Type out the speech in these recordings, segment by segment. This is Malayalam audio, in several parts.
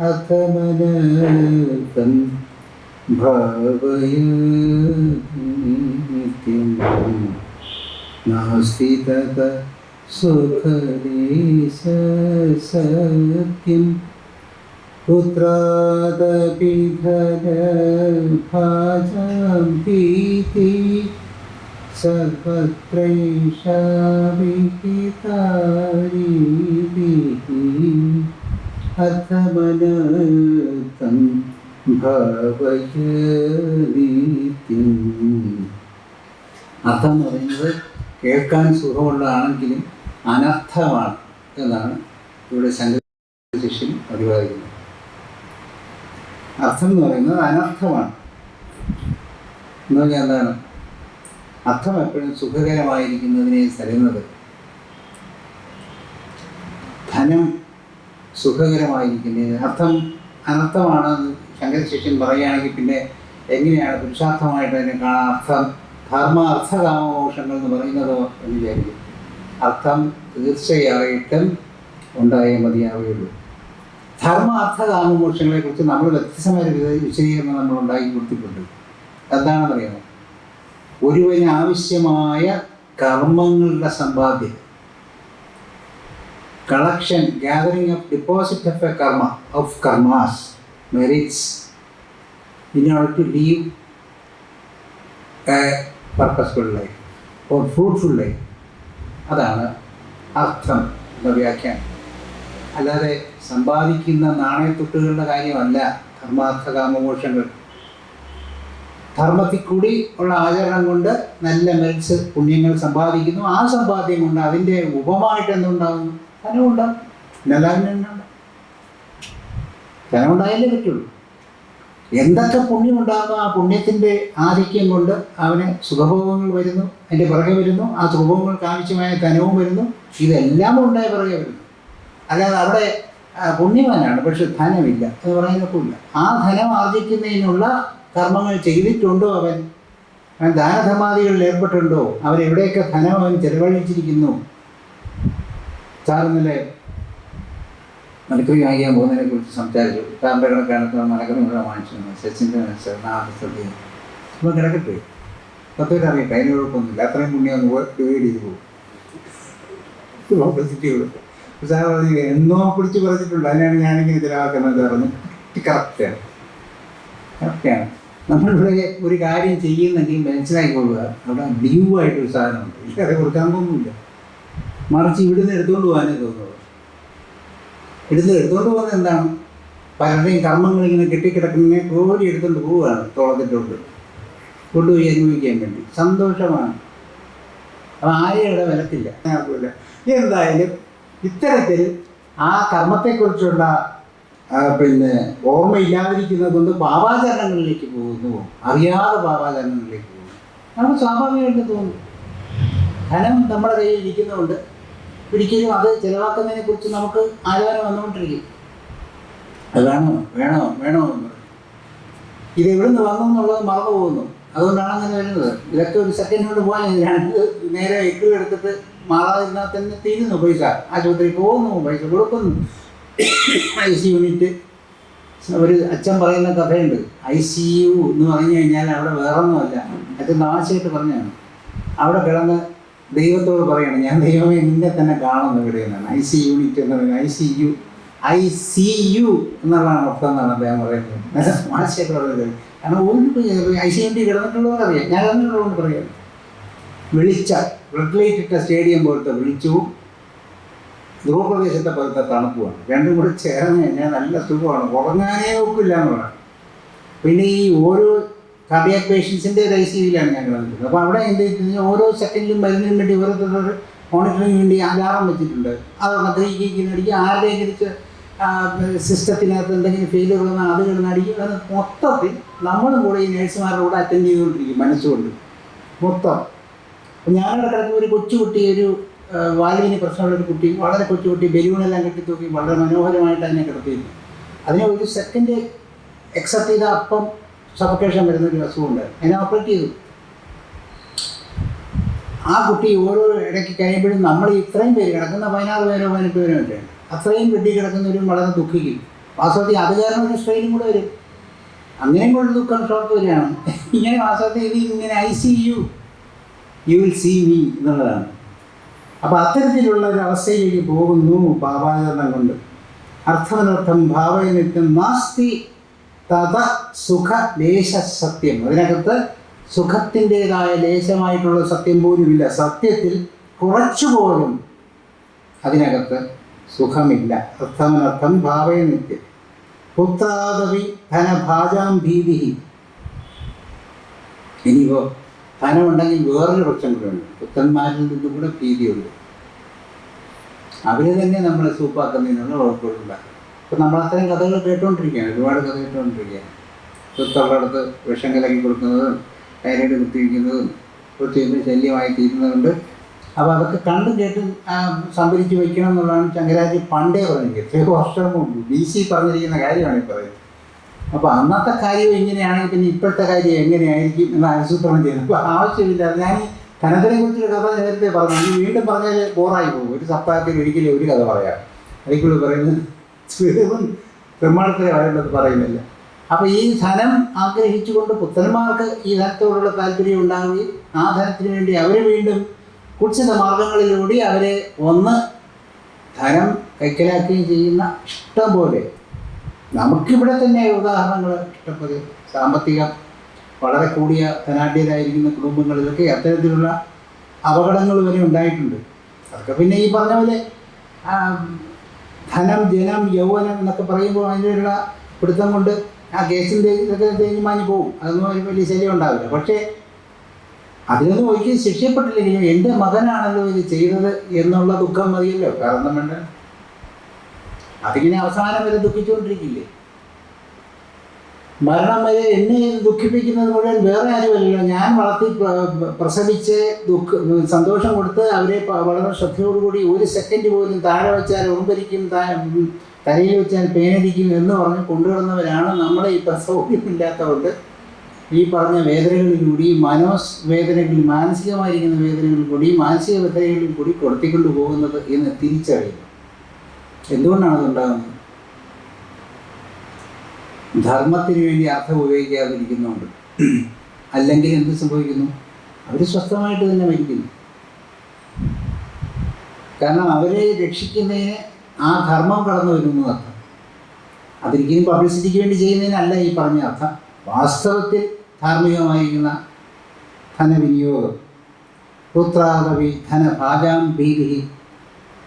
അഥമനകം ഭാവയനിത്യം നാസ്തി തത സുഖദേശ സത്യം പുത്രാദപി ധനഭാജാം ഭീതി സർവത്രൈഷാ വിഹിതാരീതിഃ അഥമനതം ഭാവയനിത്യം. അർത്ഥം എന്ന് പറയുന്നത് കേൾക്കാൻ സുഖമുള്ളതാണെങ്കിലും അനർത്ഥമാണ് എന്നാണ് ഇവിടെ ശങ്കര ശിഷ്യൻ പ്രതിപാദിക്കുന്നത്. അർത്ഥം എന്ന് പറയുന്നത് അനർത്ഥമാണ് എന്ന് പറഞ്ഞാൽ എന്താണ്? അർത്ഥം എപ്പോഴും സുഖകരമായിരിക്കുന്നതിനെ തരുന്നത്. ധനം സുഖകരമായിരിക്കുന്നതിന് അർത്ഥം അനർത്ഥമാണെന്ന് ശങ്കര ശിഷ്യൻ പറയുകയാണെങ്കിൽ പിന്നെ എങ്ങനെയാണ് പുരുഷാർത്ഥമായിട്ട് അതിനെ കാണാൻ? അർത്ഥം ധർമ്മ അർത്ഥകാമമോക്ഷങ്ങൾ എന്ന് പറയുന്നതോ എന്ന് വിചാരിക്കും. അർത്ഥം തീർച്ചയായിട്ടും ഉണ്ടായേ മതിയാവുകയുള്ളൂ. ധർമ്മ അർത്ഥകാമമോക്ഷങ്ങളെ കുറിച്ച് നമ്മൾ വ്യത്യസ്തമായ വിശദീകരണം നമ്മൾ ഉണ്ടാക്കി കൊടുത്തിട്ടുണ്ട്. എന്താണെന്ന് അറിയാമോ? ഒരുവന് ആവശ്യമായ കർമ്മങ്ങളുടെ സമ്പാദ്യം, collection, gathering of deposit of a karma, of karmas, merits in order to live a purposeful life or fruitful life. അതാണ് അർത്ഥം എന്ന വ്യാഖ്യാനം. അല്ലാതെ സമ്പാദിക്കുന്ന നാണയത്തുട്ടുകളുടെ കാര്യമല്ല ധർമാർത്ഥ കാമമോക്ഷങ്ങൾ. ധർമ്മത്തിൽ കൂടി ഉള്ള ആചരണം കൊണ്ട് നല്ല മെറിറ്റ്സ്, പുണ്യങ്ങൾ സമ്പാദിക്കുന്നു. ആ സമ്പാദ്യം കൊണ്ട് അതിൻ്റെ ഉപമായിട്ട് എന്തുണ്ടാകുന്നു? ധനമുണ്ടാകും. പിന്നല്ലാതെ ധനം ഉണ്ടായാലേ പറ്റുള്ളൂ. എന്തൊക്കെ പുണ്യം ഉണ്ടാകുന്നു ആ പുണ്യത്തിൻ്റെ ആധിക്യം കൊണ്ട് അവന് സുഖഭോഗങ്ങൾ വരുന്നു, അതിൻ്റെ പിറകെ വരുന്നു. ആ സുഖഭോഗങ്ങൾക്ക് ആവശ്യമായ ധനവും വരുന്നു. ഇതെല്ലാം ഉണ്ടായ പിറകെ വരുന്നു. അല്ലാതെ അവിടെ പുണ്യവാനാണ് പക്ഷെ ധനമില്ല എന്ന് പറയുന്നൊക്കില്ല. ആ ധനം ആർജിക്കുന്നതിനുള്ള കർമ്മങ്ങൾ ചെയ്തിട്ടുണ്ടോ അവൻ ദാനധർമാദികളിൽ ഏർപ്പെട്ടുണ്ടോ? അവരെവിടെയൊക്കെ ധനം അവൻ ചെലവഴിച്ചിരിക്കുന്നു? സാറിന്നലെ മലക്കറി വാങ്ങിക്കാൻ പോകുന്നതിനെ കുറിച്ച് സംസാരിച്ചു. സാറിൻ്റെ കണക്കാണ് മലക്കറി മുഴുവൻ വാങ്ങിച്ചു. സച്ചിൻ്റെ ശ്രദ്ധ ഇപ്പം കിടക്കട്ടെ, 10 പേര് അറിയട്ടെ, അതിന് കുഴപ്പമൊന്നുമില്ല. അത്രയും പുണ്യം ഒന്ന് ഡിവൈഡ് ചെയ്ത് പോകും. പബ്ലിസിറ്റി കൊടുക്കും. സാർ പറഞ്ഞു എന്നോ പിടിച്ച് പറഞ്ഞിട്ടുണ്ട്, അതിനാണ് ഞാനിങ്ങനെ ചിലവാക്കുന്നത് പറഞ്ഞു. കറക്റ്റാണ്. നമ്മളിവിടെ ഒരു കാര്യം ചെയ്യുന്നെങ്കിൽ മനസ്സിലാക്കിക്കൊള്ളുക, അവിടെ ഡ്യൂ ആയിട്ടൊരു സാധനമുണ്ട്. ഇല്ലാതെ കൊടുക്കാൻ പോകുന്നില്ല. മറിച്ച് ഇവിടുന്ന് എടുത്തുകൊണ്ട് പോകാനേ തോന്നുള്ളൂ. എടുത്തുകൊണ്ട് പോകുന്നത് എന്താണ്? പലരുടെയും കർമ്മങ്ങൾ ഇങ്ങനെ കെട്ടിക്കിടക്കുന്നതിനെ കോരി എടുത്തുകൊണ്ട് പോവുകയാണ്. തോളത്തിട്ടുണ്ട് കൊണ്ടുപോയി അനുഭവിക്കാൻ വേണ്ടി. സന്തോഷമാണ്. അപ്പം ആരെയും ഇവിടെ വിലക്കില്ല. എന്തായാലും ഇത്തരത്തിൽ ആ കർമ്മത്തെക്കുറിച്ചുള്ള ഓർമ്മയില്ലാതിരിക്കുന്നത് കൊണ്ട് പാപാചരണങ്ങളിലേക്ക് പോകുന്നു. അറിയാതെ പാപാചരണങ്ങളിലേക്ക് പോകുന്നു. നമുക്ക് സ്വാഭാവികമായിട്ട് തോന്നും. ധനം നമ്മുടെ കയ്യിൽ ഇരിക്കുന്നതുകൊണ്ട് ഒരിക്കലും അത് ചിലവാക്കുന്നതിനെ കുറിച്ച് നമുക്ക് ആലോചന വന്നുകൊണ്ടിരിക്കും. അത് വേണോ വേണോ വേണോ എന്ന് പറയും. ഇത് എവിടുന്ന് വന്നു എന്നുള്ളത് മറന്നു പോകുന്നു. അതുകൊണ്ടാണ് അങ്ങനെ വരുന്നത്. ഇതൊക്കെ ഒരു സെക്കൻഡ് കൊണ്ട് പോയാൽ നേരെ എക്കിൾ എടുത്തിട്ട് മാറാതിരുന്നാൽ തന്നെ തീരുന്നു പൈസ. ആശുപത്രി പോകുന്നു, പൈസ കൊടുക്കുന്നു. ICU യൂണിറ്റ്, ഒരു അച്ഛൻ പറയുന്ന കഥയുണ്ട്. ICU എന്ന് പറഞ്ഞു കഴിഞ്ഞാൽ അവിടെ വേറൊന്നുമല്ല, അച്ഛൻ തമാശയായിട്ട് പറഞ്ഞാണ്. അവിടെ കിടന്ന് ദൈവത്തോട് പറയണം, ഞാൻ ദൈവമേ നിന്നെ തന്നെ കാണുന്നു ഇവിടെ എന്നാണ്. ICU യൂണിറ്റ് എന്ന് പറയുന്നത് ICU എന്നുള്ളതാണ് അർത്ഥം എന്നാണ് അദ്ദേഹം പറയുന്നത്. നല്ല തമാശയായിട്ട് പറയുന്നത്. കാരണം ICU യൂണിറ്റ് കിടന്നിട്ടുള്ളവരറിയാം, ഞാൻ കിടന്നിട്ടുള്ളതുകൊണ്ട് പറയാം. വെളിച്ച റെഡ് ലൈറ്റ് ഇട്ട സ്റ്റേഡിയം പോലത്തെ വെളിച്ചവും ധ്രുവപ്രദേശത്തെ പോലത്തെ തണുപ്പുമാണ്. രണ്ടും കൂടി ചേർന്ന് കഴിഞ്ഞാൽ നല്ല സുഖമാണ്. ഉറങ്ങാനേ ഒക്കില്ല എന്നുള്ളതാണ്. പിന്നെ ഈ ഓരോ കാർഡിയാക് പേഷ്യൻസിൻ്റെ ഒരു ICUവിലാണ് ഞാൻ കിടന്നിട്ടുള്ളത്. അപ്പോൾ അവിടെ എന്ത് ചെയ്തിട്ടുണ്ടെങ്കിൽ ഓരോ സെക്കൻഡിലും മരുന്നിന് വേണ്ടി ഓരോരുത്തർ മോണിറ്ററിങ്ങിന് വേണ്ടി അലാറം വെച്ചിട്ടുണ്ട്. അതൊക്കെ ഗ്രീക്കിനടിക്കുക, ആരുടെയും തിരിച്ച് സിസ്റ്റത്തിനകത്ത് എന്തെങ്കിലും ഫെയിലിയർ വന്നാൽ അത് കിടന്നടിക്കും. അത് മൊത്തത്തിൽ നമ്മളും കൂടെ ഈ നേഴ്സുമാരുടെ കൂടെ അറ്റൻഡ് ചെയ്തുകൊണ്ടിരിക്കും മനസ്സുകൊണ്ട് മൊത്തം. ഞാനവിടെ കിടക്കുന്ന ഒരു കൊച്ചുകുട്ടി, ഒരു വാൽവിന് പ്രശ്നമുള്ളൊരു കുട്ടി, വളരെ കൊച്ചുകുട്ടി, ബലൂണെല്ലാം കെട്ടിത്തൂക്കി വളരെ മനോഹരമായിട്ട് അതിനെ കിടത്തിയിരുന്നു. അതിനെ ഒരു സെക്കൻഡ് എക്സെപ്റ്റ് ചെയ്ത അപ്പം സഫക്കേഷൻ വരുന്നൊരു അസുഖമുണ്ട്. അതിനെ ഓപ്പറേറ്റ് ചെയ്തു. ആ കുട്ടി ഓരോ ഇടയ്ക്ക് കഴിയുമ്പോഴും നമ്മൾ ഇത്രയും പേര് കിടക്കുന്ന 16 പേരോ 18 പേരോ ഒക്കെ അത്രയും വെട്ടി കിടക്കുന്നവരും വളരെ ദുഃഖിക്കും. വാസ്തവത്തിൽ അത് കാരണം ഒരു സ്ട്രെയിനും കൂടെ വരും. അങ്ങനെയും കൂടെ ദുഃഖം ഷോക്ക് വരികയാണ്. ഇങ്ങനെ വാസ്തവത്തിൽ ഇത് ഇങ്ങനെ I see you will see me എന്നുള്ളതാണ്. അപ്പോൾ അത്തരത്തിലുള്ള ഒരു അവസ്ഥയിലേക്ക് പോകുന്നു പാപാചരണം കൊണ്ട്. അർത്ഥമനർത്ഥം ഭാവനിത്യം നാസ്തി തഥ സുഖ ലേശ സത്യം. അതിനകത്ത് സുഖത്തിൻ്റെതായ ലേശമായിട്ടുള്ള സത്യം പോലുമില്ല. സത്യത്തിൽ കുറച്ചുപോലും അതിനകത്ത് സുഖമില്ല. അർത്ഥമനർത്ഥം ഭാവനിത്യം പുത്രാദവി ധനഭാജാം ഭീതി. ഇനിയിപ്പോൾ ധനമുണ്ടെങ്കിൽ വേറൊരു പക്ഷം കൂടെ ഉണ്ട്, പുത്രന്മാരിൽ നിന്നും കൂടെ ഭീതിയുണ്ട്. അവർ തന്നെ നമ്മളെ സൂപ്പാക്കുന്നതിനുള്ള ഉറപ്പുകളുണ്ടാകും. ഇപ്പം നമ്മളത്തരം കഥകൾ കേട്ടുകൊണ്ടിരിക്കുകയാണ്, ഒരുപാട് കഥ കേട്ടുകൊണ്ടിരിക്കുകയാണ്. സ്വത്തുള്ളടത്ത് വിഷം കലക്കി കൊടുക്കുന്നതും കയറേട് കുത്തിവയ്ക്കുന്നതും ഒത്തിരി ശല്യമായി തീരുന്നതുകൊണ്ട്. അപ്പോൾ അതൊക്കെ കണ്ടും കേട്ടും സംഭരിച്ച് വയ്ക്കണം എന്നുള്ളതാണ് ശങ്കരാചാര്യ പണ്ടേ പറഞ്ഞിരിക്കുന്നത്. എത്രയോ വർഷം മുമ്പ് BC പറഞ്ഞിരിക്കുന്ന കാര്യമാണ് ഈ പറയുന്നത്. അപ്പോൾ അന്നത്തെ കാര്യം ഇങ്ങനെയാണെങ്കിൽ പിന്നെ ഇപ്പോഴത്തെ കാര്യം എങ്ങനെയായിരിക്കും എന്ന് ആസൂത്രണം ചെയ്യുന്നത്. അപ്പോൾ ആവശ്യമില്ല. ഞാൻ ഈ ധനത്തിനെ കുറിച്ചൊരു കഥ നേരത്തെ പറഞ്ഞു, ഈ വീണ്ടും പറഞ്ഞാൽ ബോറായി പോകും. ഒരു സപ്താഹത്തിൽ ഒരിക്കലും ഒരു കഥ പറയാം. അതിക്കുള്ളിൽ പറയുന്നത് പ്രമാണത്തിലെ പറയുന്നത് പറയുന്നില്ല. അപ്പോൾ ഈ ധനം ആഗ്രഹിച്ചുകൊണ്ട് പുത്രന്മാർക്ക് ഈ ധനത്തോടുള്ള താല്പര്യം ഉണ്ടാവുകയും ആ ധനത്തിന് വേണ്ടി അവർ വീണ്ടും കുത്സിത മാർഗങ്ങളിലൂടെ അവരെ ഒന്ന് ധനം കൈക്കലാക്കുകയും ചെയ്യുന്ന ഇഷ്ടം പോലെ നമുക്കിവിടെ തന്നെ ഉദാഹരണങ്ങൾ ഇഷ്ടംപോലെ. സാമ്പത്തികം വളരെ കൂടിയ ധനാഢ്യരായിരിക്കുന്ന കുടുംബങ്ങളിലൊക്കെ അത്തരത്തിലുള്ള അപകടങ്ങൾ വരെ ഉണ്ടായിട്ടുണ്ട്. അതൊക്കെ പിന്നെ ഈ പറഞ്ഞ പോലെ ധനം, ജനം, യൗവനം എന്നൊക്കെ പറയുമ്പോൾ അതിനുള്ള പിടുത്തം കൊണ്ട് ആ കേസിൻ്റെ ഇതൊക്കെ തേഞ്ഞുമാഞ്ഞ് പോകും. അതൊന്നും ഒരു വലിയ ശല്യം ഉണ്ടാവില്ല. പക്ഷേ അതിനൊന്നും ഒരിക്കലും ശിക്ഷപ്പെട്ടില്ലെങ്കിലും എൻ്റെ മകനാണല്ലോ ഇത് ചെയ്തത് എന്നുള്ള ദുഃഖം മതിയല്ലോ. കാരണം വേണ്ട, അതിങ്ങനെ അവസാനം വരെ ദുഃഖിച്ചുകൊണ്ടിരിക്കില്ലേ? മരണം വരെ എന്നെ ദുഃഖിപ്പിക്കുന്നത് മുഴുവൻ വേറെ ആരുമല്ലല്ലോ. ഞാൻ വളർത്തി പ്രസവിച്ച് സന്തോഷം കൊടുത്ത് അവരെ വളരെ ശ്രദ്ധയോടുകൂടി ഒരു സെക്കൻഡ് പോലും താഴെ വെച്ചാൽ ഉറുമ്പരിക്കും, തലയിൽ വെച്ചാൽ പേനരിക്കും എന്ന് പറഞ്ഞ് കൊണ്ടുവരുന്നവരാണ്. നമ്മളെ ഈ സൗകര്യമില്ലാത്തതുകൊണ്ട് ഈ പറഞ്ഞ വേദനകളിലൂടെ, മനോവേദനകളിൽ, മാനസികമായിരിക്കുന്ന വേദനകളിൽ കൂടി, മാനസിക വ്യഥകളിൽ കൂടി കൊടുത്തിക്കൊണ്ട് പോകുന്നത് എന്ന് തിരിച്ചറിയുന്നു. എന്തുകൊണ്ടാണ് അതുണ്ടാകുന്നത്? ധർമ്മത്തിന് വേണ്ടി അർത്ഥം ഉപയോഗിക്കാതിരിക്കുന്നുണ്ട്. അല്ലെങ്കിൽ എന്ത് സംഭവിക്കുന്നു? അവർ സ്വസ്ഥമായിട്ട് തന്നെ മരിക്കുന്നു. കാരണം അവരെ രക്ഷിക്കുന്നതിന് ആ ധർമ്മം കടന്നു വരുന്നു അർത്ഥം. അതൊരിക്കലും പബ്ലിസിറ്റിക്ക് വേണ്ടി ചെയ്യുന്നതിനല്ല ഈ പറഞ്ഞ അർത്ഥം. വാസ്തവത്തിൽ ധാർമ്മികമായിരിക്കുന്ന ധനവിനിയോഗം. പുത്രാദവി ധനഭാജാം ഭീതി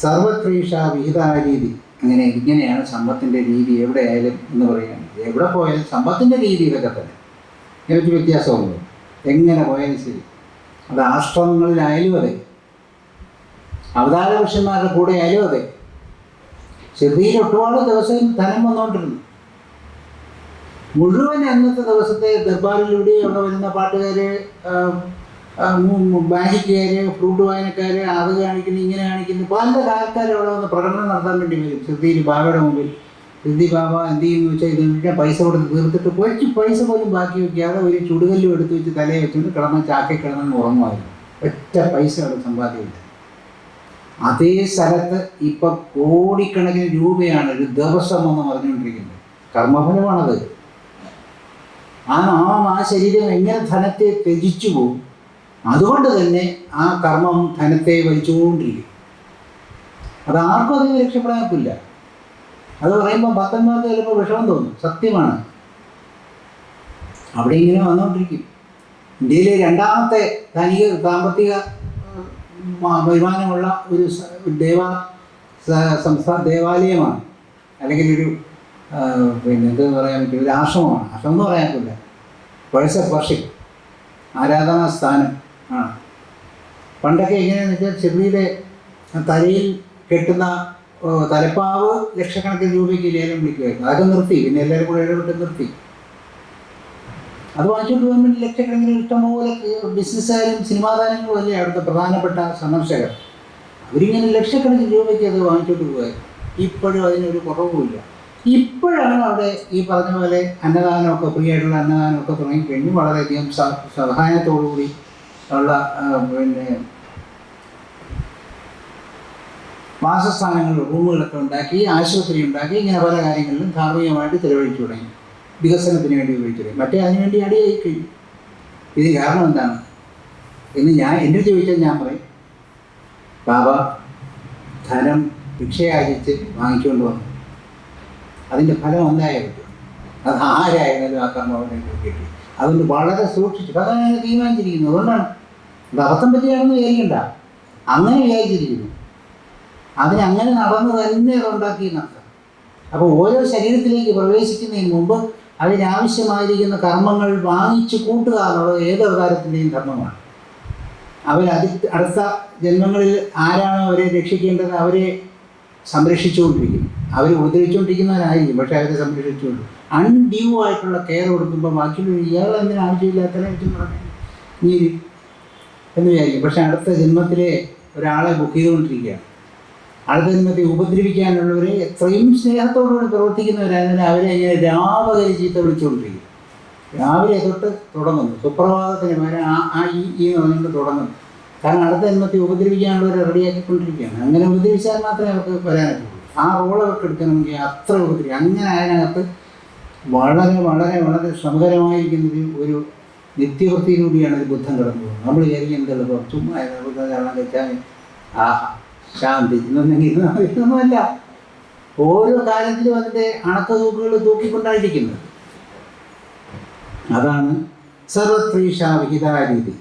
സർവത്രേഷ വിഹിതാരീതി. ഇങ്ങനെയാണ് സമ്പത്തിൻ്റെ രീതി എവിടെയായാലും എന്ന് പറയുകയാണ്. എവിടെ പോയാലും സമ്പത്തിൻ്റെ രീതി ഇതൊക്കെ തന്നെ. എനിക്ക് വ്യത്യാസമുണ്ട്. എങ്ങനെ പോയാലും ശരി, അത് ആശ്രമങ്ങളിലായാലും അതെ, അവതാര പുരുഷന്മാരുടെ കൂടെ ആയാലും അതെ. ചെറിയ ഒരുപാട് ദിവസം ധനം വന്നുകൊണ്ടിരുന്നു. മുഴുവൻ അന്നത്തെ ദിവസത്തെ ദർബാറിലൂടെ അവിടെ വരുന്ന പാട്ടുകാർ, ബാങ്കിക്കാർ, ഫ്രൂട്ട് വായനക്കാർ, അത് കാണിക്കുന്നു ഇങ്ങനെ കാണിക്കുന്നു, പല ആൾക്കാർ അവിടെ വന്ന് പ്രകടനം നടത്താൻ വേണ്ടി വരും. സിദ്ധി ബാബയുടെ മുമ്പിൽ. സിദ്ധി ബാബ എന്ത് ചെയ്യുമെന്ന് വെച്ചാൽ ഇതിൻ്റെ പൈസ കൊടുത്ത് തീർത്തിട്ട് കുറച്ച് പൈസ പോലും ബാക്കി വയ്ക്കാതെ ഒരു ചുടുകല്ലും എടുത്ത് വെച്ച് തലയെ വെച്ചുകൊണ്ട് കിടന്ന് ചാക്കി കിടന്നു ഉറങ്ങുമായിരുന്നു. ഒറ്റ പൈസ അവിടെ സമ്പാദ്യമില്ല. അതേ സ്ഥലത്ത് ഇപ്പം കോടിക്കണക്കിന് രൂപയാണ് ഒരു ദിവസം എന്ന് പറഞ്ഞുകൊണ്ടിരിക്കുന്നത്. കർമ്മഫലമാണത്. ആ ശരീരം എങ്ങനെ ധനത്തെ ത്യജിച്ചു പോകും? അതുകൊണ്ട് തന്നെ ആ കർമ്മം ധനത്തെ വലിച്ചുകൊണ്ടിരിക്കും. അതാർക്കും അതിന് രക്ഷപ്പെടാൻ പറ്റില്ല. അത് പറയുമ്പോൾ ഭക്തന്മാർക്ക് ചിലപ്പോൾ വിഷമം തോന്നും. സത്യമാണ്. അവിടെ ഇങ്ങനെ വന്നുകൊണ്ടിരിക്കും. ഇന്ത്യയിലെ രണ്ടാമത്തെ സാമ്പത്തിക വരുമാനമുള്ള ഒരു ദേവാലയമാണ്, അല്ലെങ്കിൽ ഒരു എന്തെന്ന് പറയാൻ പറ്റും, ഒരു ആശ്രമമാണ്. ആശ്രമം എന്ന് പറയാൻ പറ്റില്ല, വർഷിപ്പ് ആരാധനാ സ്ഥാനം ആണ്. പണ്ടൊക്കെ എങ്ങനെയാണെന്ന് വെച്ചാൽ ചെറിയുടെ തലയിൽ കെട്ടുന്ന തലപ്പാവ് ലക്ഷക്കണക്കിന് രൂപയ്ക്ക് ലേലം വിളിക്കുമായിരുന്നു. അതൊക്കെ നിർത്തി. പിന്നെ എല്ലാവരും കൂടെ ഇടപെട്ട് നിർത്തി. അത് വാങ്ങിച്ചുകൊണ്ട് പോകാൻ വേണ്ടി ലക്ഷക്കണക്കിന് ഇഷ്ടംപോലെ ബിസിനസ്സുകാരും സിനിമാ താരങ്ങളും അല്ലേ അവിടുത്തെ പ്രധാനപ്പെട്ട സന്ദർശകർ. അവരിങ്ങനെ ലക്ഷക്കണക്കിന് രൂപയ്ക്ക് അത് വാങ്ങിച്ചുകൊണ്ട് പോകുമായിരുന്നു. ഇപ്പോഴും അതിനൊരു കുറവുമില്ല. ഇപ്പോഴാണ് അവിടെ ഈ പറഞ്ഞ പോലെ അന്നദാനമൊക്കെ, ഫ്രീ ആയിട്ടുള്ള അന്നദാനമൊക്കെ തുടങ്ങിക്കഴിഞ്ഞു. വളരെയധികം സഹായത്തോടുകൂടി ഉള്ള വാസസ്ഥാനങ്ങൾ റൂമുകളൊക്കെ ഉണ്ടാക്കി, ആശുപത്രി ഉണ്ടാക്കി, ഇങ്ങനെ പല കാര്യങ്ങളിലും ധാർമ്മികമായിട്ട് ചിലവഴിച്ചു തുടങ്ങി, വികസനത്തിന് വേണ്ടി ഉപയോഗിച്ചു തുടങ്ങി. മറ്റേ അതിനുവേണ്ടി അടിയായി കഴിഞ്ഞു. ഇതിന് കാരണം എന്താണ് എന്ന് എൻ്റെ ചോദിച്ചാൽ ഞാൻ പറയും, ബാബ ധനം ഭിക്ഷയാചിച്ച് വാങ്ങിച്ചുകൊണ്ട് വന്നു. അതിൻ്റെ ഫലം എന്തായാലും അത് ആരായിരുന്നാലും ആ കർമ്മവനെ കിട്ടി. അതുകൊണ്ട് വളരെ സൂക്ഷിച്ചു അതാണ് തീരുമാനിച്ചിരിക്കുന്നത്. അതുകൊണ്ടാണ് അത് അബദ്ധം പറ്റിയാണെന്ന് വിചാരിക്കണ്ട, അങ്ങനെ വിചാരിച്ചിരിക്കുന്നു. അതിനങ്ങനെ നടന്ന് തന്നെ അത് ഉണ്ടാക്കിയെന്നർത്ഥം. അപ്പോൾ ഓരോ ശരീരത്തിലേക്ക് പ്രവേശിക്കുന്നതിന് മുമ്പ് അതിനാവശ്യമായിരിക്കുന്ന കർമ്മങ്ങൾ വാങ്ങിച്ചു കൂട്ടുക എന്നുള്ളത് ഏത് അവതാരത്തിൻ്റെയും ധർമ്മമാണ്. അടുത്ത ജന്മങ്ങളിൽ ആരാണോ അവരെ രക്ഷിക്കേണ്ടത് അവരെ സംരക്ഷിച്ചുകൊണ്ടിരിക്കും. അവർ ഉപദ്രവിച്ചുകൊണ്ടിരിക്കുന്നവരായിരിക്കും, പക്ഷേ അവരെ സംരക്ഷിച്ചുകൊണ്ട് അൺഡ്യൂ ആയിട്ടുള്ള കെയർ കൊടുക്കുമ്പോൾ ബാക്കിയുള്ള ഇയാൾ എന്തിനും ആവശ്യമില്ലാത്ത വെച്ചും പറഞ്ഞു നീ എന്ന് വിചാരിക്കും. പക്ഷേ അടുത്ത ജന്മത്തിലെ ഒരാളെ ബുക്ക് ചെയ്തുകൊണ്ടിരിക്കുകയാണ്. അടുത്ത ജന്മത്തെ ഉപദ്രവിക്കാനുള്ളവരെ എത്രയും സ്നേഹത്തോടുകൂടി പ്രവർത്തിക്കുന്നവരായതിനാൽ അവരെ ഇങ്ങനെ രാപകരി ചീത്ത വിളിച്ചുകൊണ്ടിരിക്കും. രാവിലെ തൊട്ട് തുടങ്ങുന്നു, സുപ്രഭാതത്തിന് പകരം ആ ഈ എന്ന് പറഞ്ഞുകൊണ്ട് തുടങ്ങുന്നു. കാരണം അടുത്ത ജന്മത്തെ ഉപദ്രവിക്കാനുള്ളവരെ റെഡിയാക്കിക്കൊണ്ടിരിക്കുകയാണ്. അങ്ങനെ ഉപദ്രവിച്ചാൽ മാത്രമേ അവർക്ക് വരാനൊക്കെ ഉള്ളൂ. ആ റോൾ അവർക്ക് എടുക്കണമെങ്കിൽ അത്ര ഉപദ്രവിക്കും. അങ്ങനെ അതിനകത്ത് വളരെ വളരെ വളരെ ശ്രമകരമായിരിക്കുന്ന ഒരു നിത്യവൃത്തിയിലൂടെയാണ് ഒരു ബുദ്ധം കടന്നു പോകുന്നത്. നമ്മൾ വിചാരിക്കും എന്തല്ലോ ചുമ്മാ ബുദ്ധം കഴിച്ചാൽ ശാന്തി ഇതൊന്നുമല്ല. ഓരോ കാലത്തിലും അതിൻ്റെ അണക്കതൂക്കുകൾ തൂക്കിക്കൊണ്ടായിരിക്കുന്നത്. അതാണ് സർവത്രീഷ വിഹിതാരീതി.